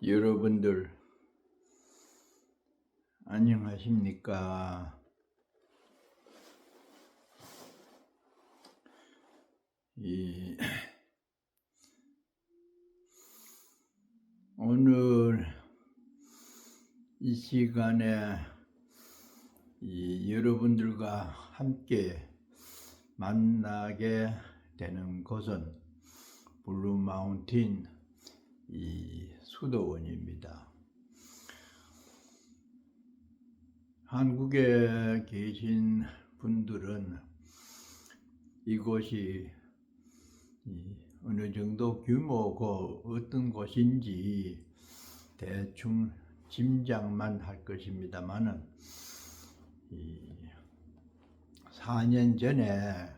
여러분들 안녕하십니까? 오늘 이 시간에 여러분들과 함께 만나게 되는 곳은 블루 마운틴 수도원입니다. 한국에 계신 분들은 이곳이 어느 정도 규모고 어떤 곳인지 대충 짐작만 할 것입니다만은 4년 전에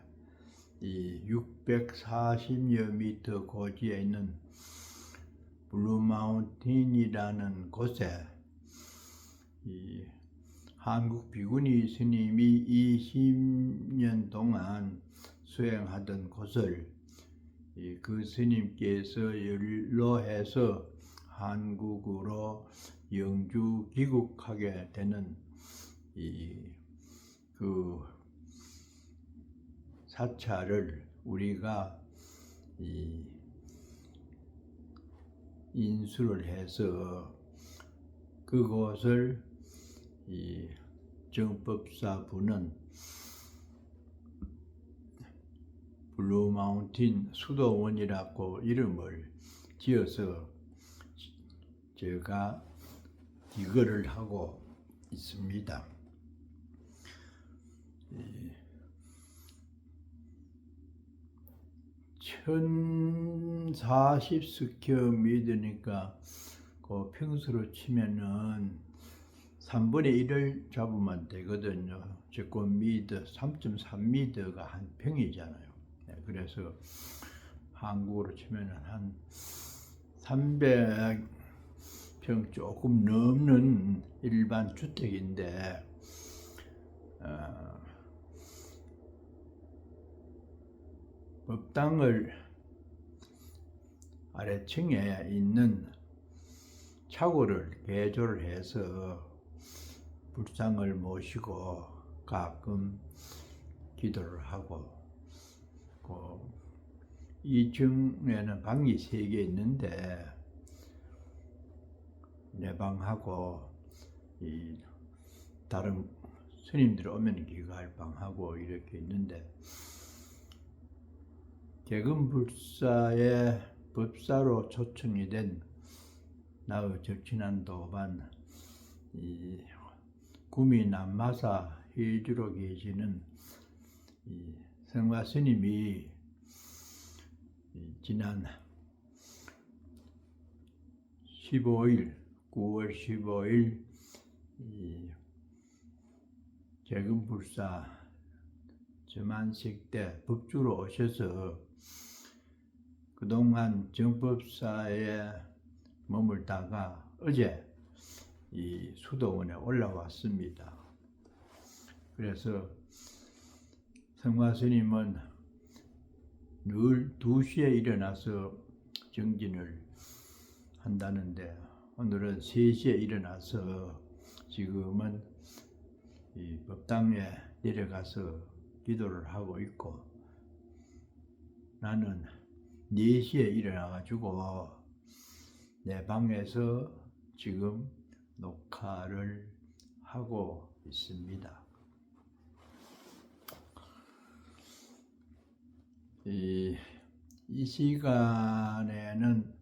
640여 미터 고지에 있는 블루 마운틴이라는 곳에 한국 비구니 스님이 20년 동안 수행하던 곳을 그 스님께서 연로해서 한국으로 영주 귀국하게 되는 그 사찰을 우리가 인수를 해서 그곳을 정법사부는 블루 마운틴 수도원이라고 이름을 지어서 제가 기거를 하고 있습니다. 1040스퀘어미터니까 그 평수로 치면은 3분의 1을 잡으면 되거든요. 제곱미터 3.3미터가 한 평이잖아요. 그래서 한국으로 치면은 한 300평 조금 넘는 일반 주택인데 법당을 아래층에 있는 차고를 개조를 해서 불상을 모시고 가끔 기도를 하고 2층에는 방이 3개 있는데 내 방하고 다른 스님들이 오면 기거할 방하고 이렇게 있는데 개근불사의 법사로 초청이 된 나의 절친한 도반 구미 남마사 해주로 계시는 성화 스님이 지난 9월 15일 개근불사 점안식 때 법주로 오셔서 그동안 정법사에 머물다가 어제 이 수도원에 올라왔습니다. 그래서 성화 스님은 늘 2시에 일어나서 정진을 한다는데 오늘은 3시에 일어나서 지금은 이 법당에 내려가서 기도를 하고 있고 나는 4시에 일어나가지고 내 방에서 지금 녹화를 하고 있습니다. 이 시간에는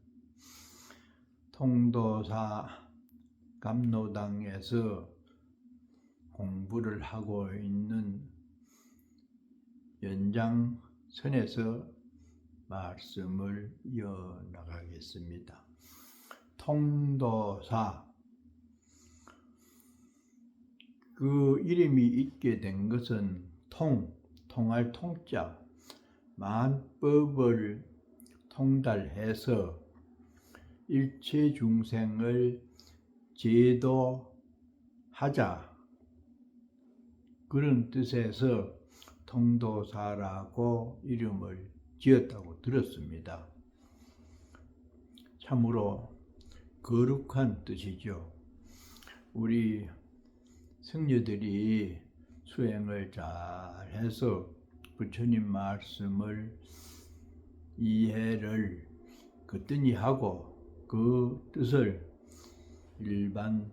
통도사 감로당에서 공부를 하고 있는 연장선에서 말씀을 이어나가겠습니다. 통도사, 그 이름이 있게 된 것은 통할 통자, 만법을 통달해서 일체 중생을 제도하자 그런 뜻에서 통도사라고 이름을 지었다고 들었습니다. 참으로 거룩한 뜻이죠. 우리 성녀들이 수행을 잘 해서 부처님 말씀을 이해를 거뜬히 하고 그 뜻을 일반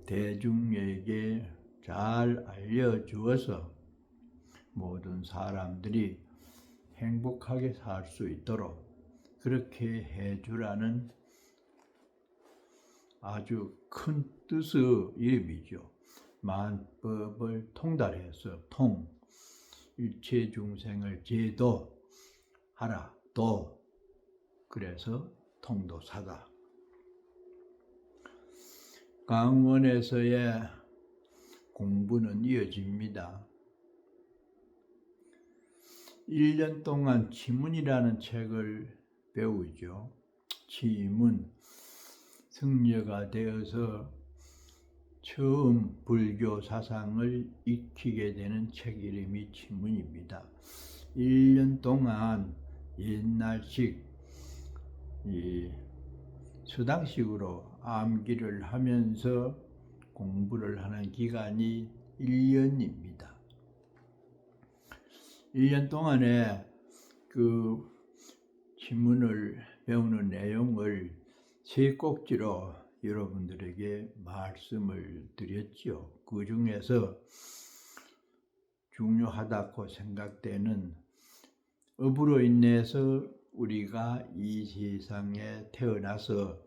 대중에게 잘 알려주어서 모든 사람들이 행복하게 살 수 있도록 그렇게 해주라는 아주 큰 뜻의 이름이죠. 만법을 통달해서 일체 중생을 제도하라. 그래서 통도사다. 강원에서의 공부는 이어집니다. 1년 동안 지문이라는 책을 배우죠. 지문, 승려가 되어서 처음 불교 사상을 익히게 되는 책 이름이 지문입니다. 1년 동안 옛날식 서당식으로 암기를 하면서 공부를 하는 기간이 1년입니다. 1년 동안에 그 지문을 배우는 내용을 세 꼭지로 여러분들에게 말씀을 드렸지요. 그 중에서 중요하다고 생각되는 업으로 인해서 우리가 이 세상에 태어나서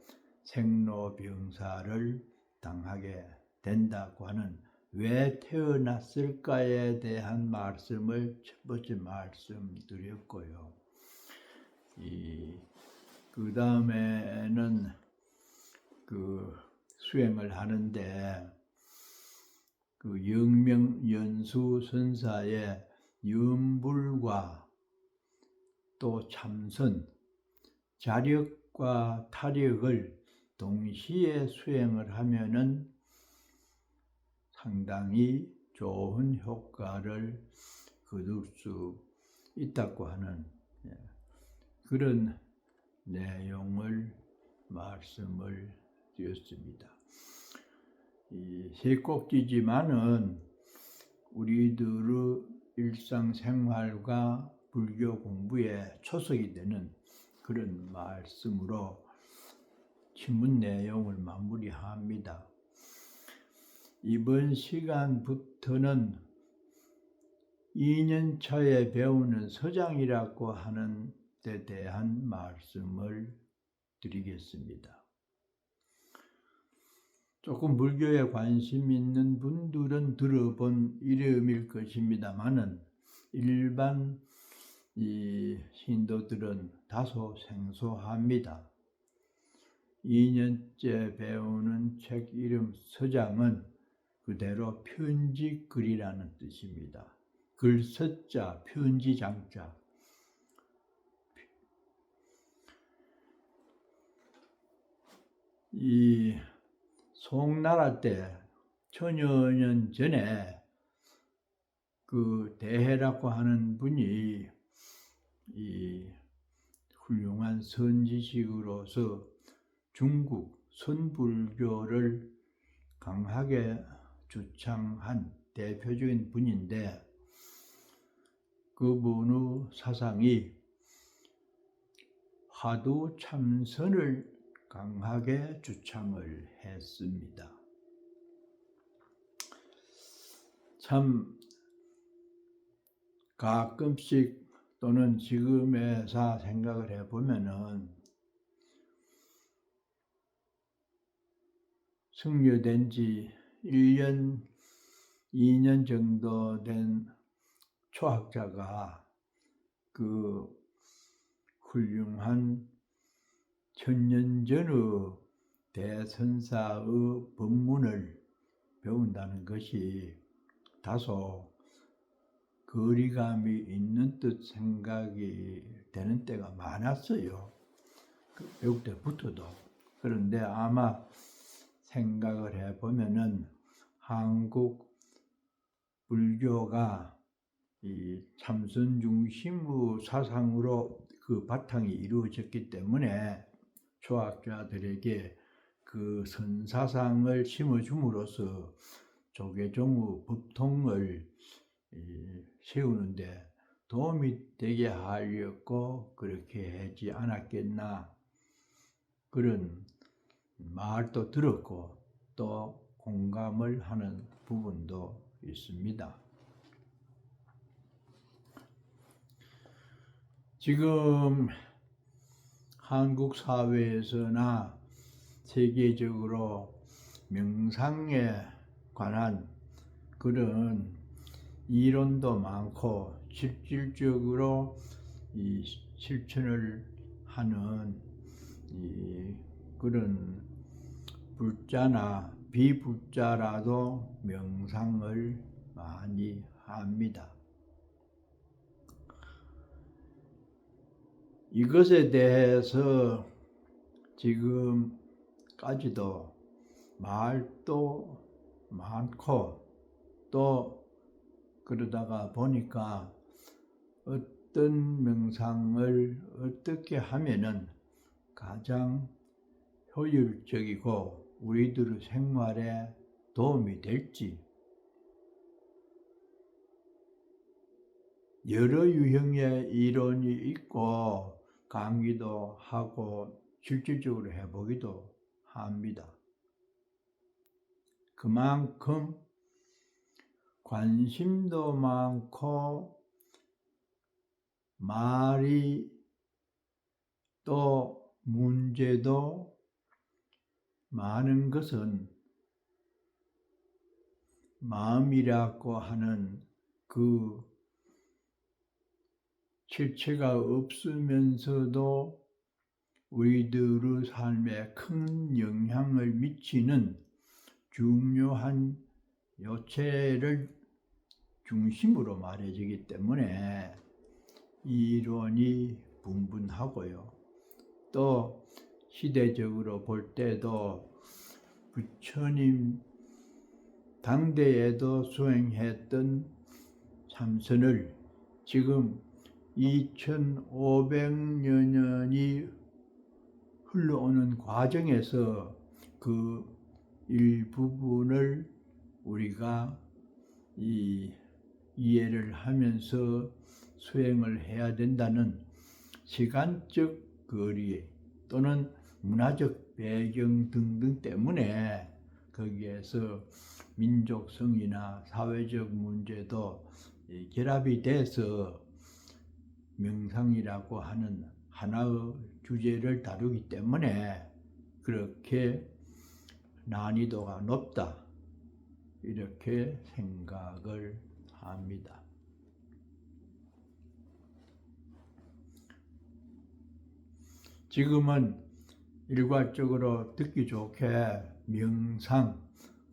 생로병사를 당하게 된다고 하는 왜 태어났을까에 대한 말씀을 첫 번째 말씀드렸고요. 그 다음에는 그 수행을 하는데 그 영명연수 선사의 염불과 또 참선, 자력과 타력을 동시에 수행을 하면은 상당히 좋은 효과를 거둘 수 있다고 하는 그런 내용을 말씀을 드렸습니다. 이 세 꼭지지만은 우리들의 일상생활과 불교 공부에 초석이 되는 그런 말씀으로 지문 내용을 마무리합니다. 이번 시간부터는 2년차에 배우는 서장이라고 하는 데 대한 말씀을 드리겠습니다. 조금 불교에 관심 있는 분들은 들어본 이름일 것입니다만은 일반 신도들은 다소 생소합니다. 2년째 배우는 책 이름 서장은 그대로 편지글이라는 뜻입니다. 글서자, 편지장자. 이 송나라 때 천여 년 전에 그 대해라고 하는 분이 이 훌륭한 선지식으로서 중국 선불교를 강하게 주창한 대표적인 분인데 그분의 사상이 화두참선을 강하게 주창을 했습니다. 참 가끔씩 또는 지금에서 생각을 해보면은 승려된 지 1년, 2년 정도 된 초학자가 그 훌륭한 천년 전의 대선사의 법문을 배운다는 것이 다소 거리감이 있는 듯 생각이 되는 때가 많았어요. 배울 때부터도. 그런데 아마 생각을 해보면은 한국 불교가 이 참선 중심의 사상으로 그 바탕이 이루어졌기 때문에 초학자들에게 그 선사상을 심어줌으로써 조계종의 법통을 세우는데 도움이 되게 하려고 그렇게 하지 않았겠나, 그런 말도 들었고 또 공감을 하는 부분도 있습니다. 지금 한국 사회에서나 세계적으로 명상에 관한 그런 이론도 많고 실질적으로 이 실천을 하는 그런 불자나 비불자라도 명상을 많이 합니다. 이것에 대해서 지금까지도 말도 많고 또 그러다가 보니까 어떤 명상을 어떻게 하면은 가장 효율적이고 우리들의 생활에 도움이 될지 여러 유형의 이론이 있고 강의도 하고 실질적으로 해보기도 합니다. 그만큼 관심도 많고 말이 또 문제도 많은 것은 마음이라고 하는 그 실체가 없으면서도 우리들의 삶에 큰 영향을 미치는 중요한 요체를 중심으로 말해지기 때문에 이론이 분분하고요. 또 시대적으로 볼 때도 부처님 당대에도 수행했던 참선을 지금 2500여 년이 흘러오는 과정에서 그 일부분을 우리가 이해를 하면서 수행을 해야 된다는 시간적 거리 또는 문화적 배경 등등 때문에 거기에서 민족성이나 사회적 문제도 결합이 돼서 명상이라고 하는 하나의 주제를 다루기 때문에 그렇게 난이도가 높다, 이렇게 생각을 합니다. 지금은 일괄적으로 듣기 좋게 명상,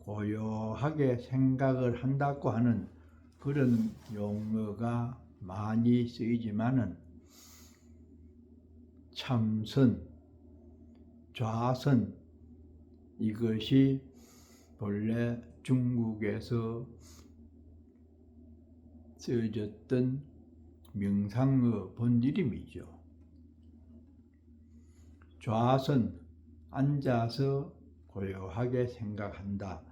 고요하게 생각을 한다고 하는 그런 용어가 많이 쓰이지만은 참선, 좌선, 이것이 본래 중국에서 쓰여졌던 명상의 본이름이죠. 좌선, 앉아서 고요하게 생각한다.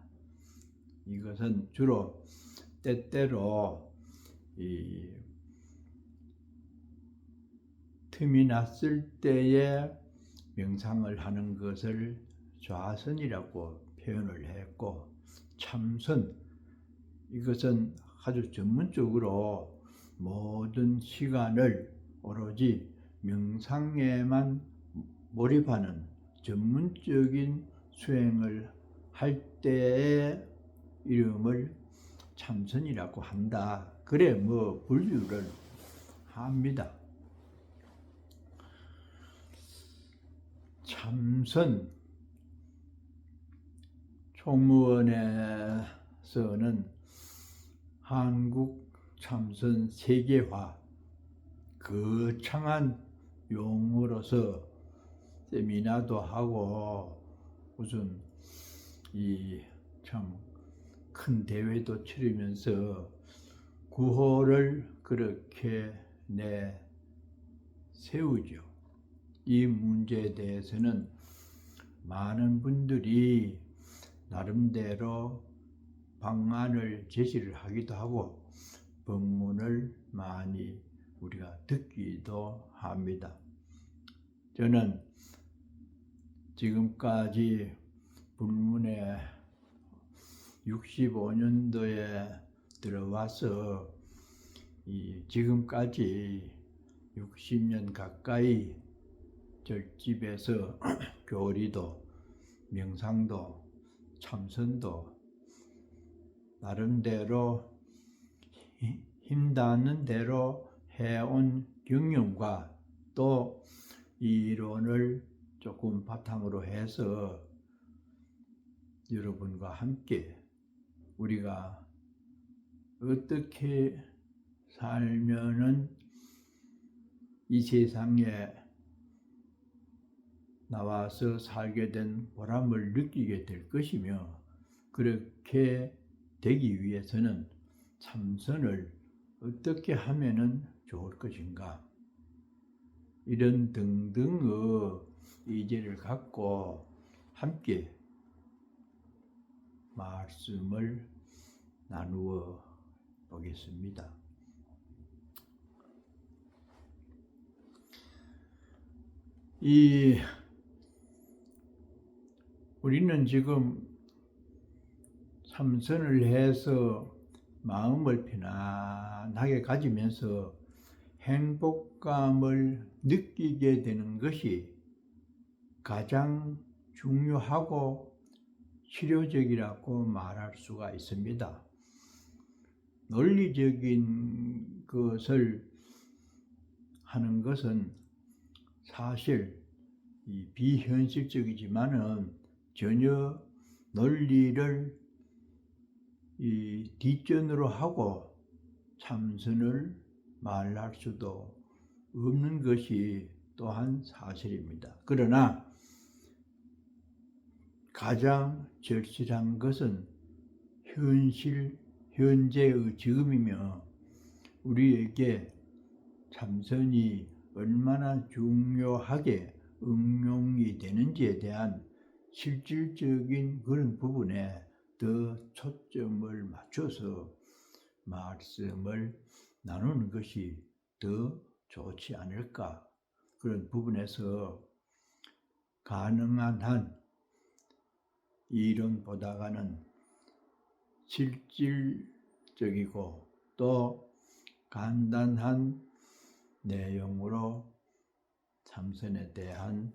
이것은 주로 때때로 틈이 났을 때에 명상을 하는 것을 좌선이라고 표현을 했고, 참선, 이것은 아주 전문적으로 모든 시간을 오로지 명상에만 몰입하는 전문적인 수행을 할 때의 이름을 참선이라고 한다. 그래 분류를 합니다. 참선, 총무원에서는 한국 참선 세계화, 거창한 용어로서 세미나도 하고 무슨 참 큰 대회도 치르면서 구호를 그렇게 세우죠. 이 문제에 대해서는 많은 분들이 나름대로 방안을 제시를 하기도 하고 법문을 많이 우리가 듣기도 합니다. 저는 지금까지 불문에 65년도에 들어와서 지금까지 60년 가까이 절집에서 교리도 명상도 참선도 나름대로 힘닿는 대로 해온 경험과 또 이론을 조금 바탕으로 해서 여러분과 함께 우리가 어떻게 살면은 이 세상에 나와서 살게 된 보람을 느끼게 될 것이며, 그렇게 되기 위해서는 참선을 어떻게 하면은 좋을 것인가, 이런 등등의 의제를 갖고 함께 말씀을 나누어 보겠습니다. 우리는 지금 참선을 해서 마음을 편안하게 가지면서 행복감을 느끼게 되는 것이 가장 중요하고 실효적이라고 말할 수가 있습니다. 논리적인 것을 하는 것은 사실 비현실적이지만은 전혀 논리를 뒷전으로 하고 참선을 말할 수도 없는 것이 또한 사실입니다. 그러나 가장 절실한 것은 현재의 지금이며, 우리에게 참선이 얼마나 중요하게 응용이 되는지에 대한 실질적인 그런 부분에 더 초점을 맞춰서 말씀을 나누는 것이 더 좋지 않을까. 그런 부분에서 가능한 한 이론보다는 실질적이고 또 간단한 내용으로 참선에 대한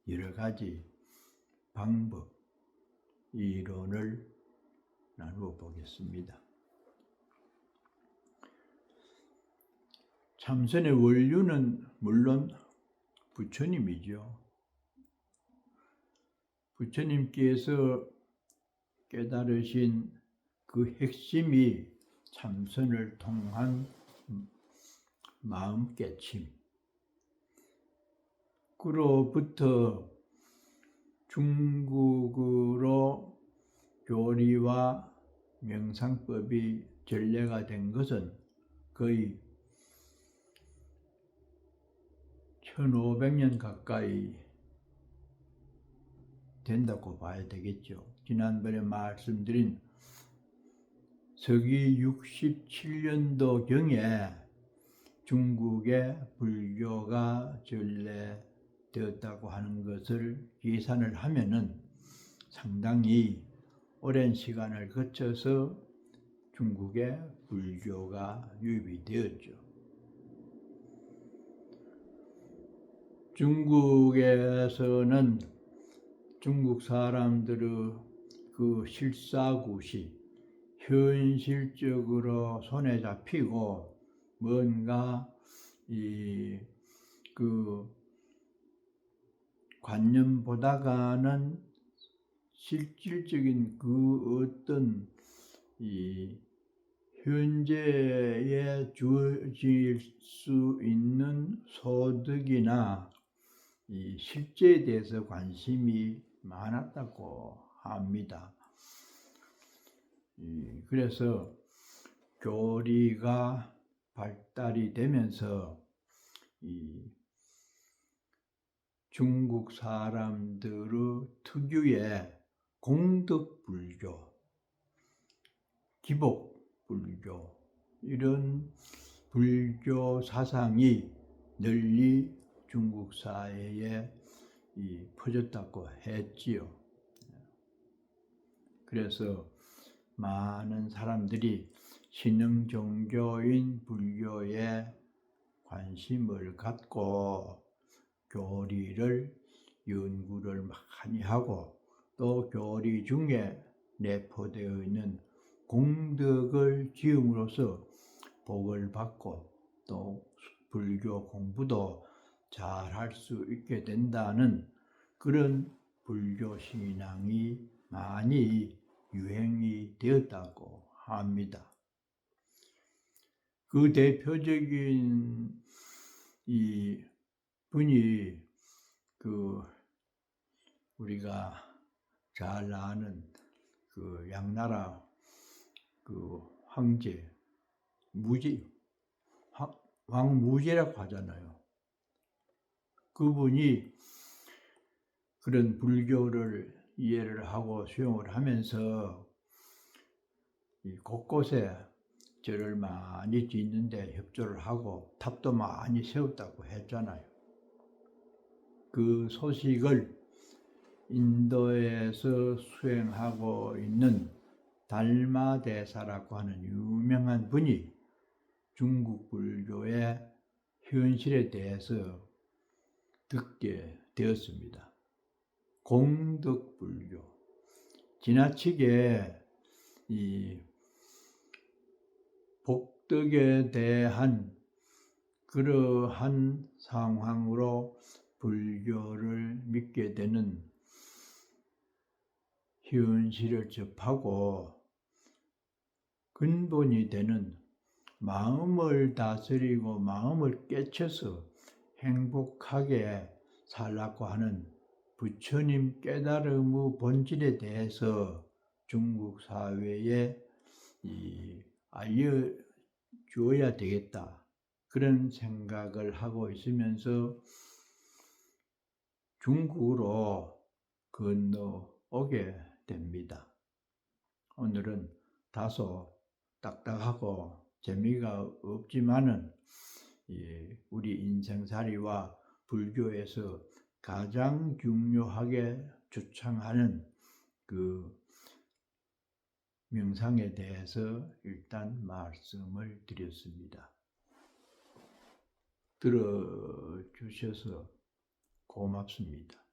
여러 가지 방법, 이론을 나누어 보겠습니다. 참선의 원류는 물론 부처님이죠. 부처님께서 깨달으신 그 핵심이 참선을 통한 마음 깨침, 그로부터 중국으로 교리와 명상법이 전래가 된 것은 거의 1500년 가까이 된다고 봐야 되겠죠. 지난번에 말씀드린 서기 67년도경에 중국에 불교가 전래되었다고 하는 것을 계산을 하면은 상당히 오랜 시간을 거쳐서 중국에 불교가 유입이 되었죠. 중국에서는 중국 사람들의 그 실사구시, 현실적으로 손에 잡히고 뭔가 그 관념보다가는 실질적인 그 어떤 현재에 주어질 수 있는 소득이나 실제에 대해서 관심이 많았다고 합니다. 그래서 교리가 발달이 되면서 중국 사람들의 특유의 공덕불교, 기복불교 이런 불교 사상이 널리 중국 사회에 퍼졌다고 했지요. 그래서 많은 사람들이 신흥 종교인 불교에 관심을 갖고 교리를 연구를 많이 하고 또 교리 중에 내포되어 있는 공덕을 지음으로써 복을 받고 또 불교 공부도 잘 할 수 있게 된다는 그런 불교 신앙이 많이 유행이 되었다고 합니다. 그 대표적인 이 분이 우리가 잘 아는 양나라 황제 왕무제라고 하잖아요. 그분이 그런 불교를 이해를 하고 수용을 하면서 곳곳에 절을 많이 짓는데 협조를 하고 탑도 많이 세웠다고 했잖아요. 그 소식을 인도에서 수행하고 있는 달마대사라고 하는 유명한 분이 중국 불교의 현실에 대해서 듣게 되었습니다. 공덕불교, 지나치게 이 복덕에 대한 그러한 상황으로 불교를 믿게 되는 현실을 접하고 근본이 되는 마음을 다스리고 마음을 깨쳐서 행복하게 살라고 하는 부처님 깨달음의 본질에 대해서 중국 사회에 알려주어야 되겠다. 그런 생각을 하고 있으면서 중국으로 건너오게 됩니다. 오늘은 다소 딱딱하고 재미가 없지만은 우리 인생살이와 불교에서 가장 중요하게 주창하는 그 명상에 대해서 일단 말씀을 드렸습니다. 들어주셔서 고맙습니다.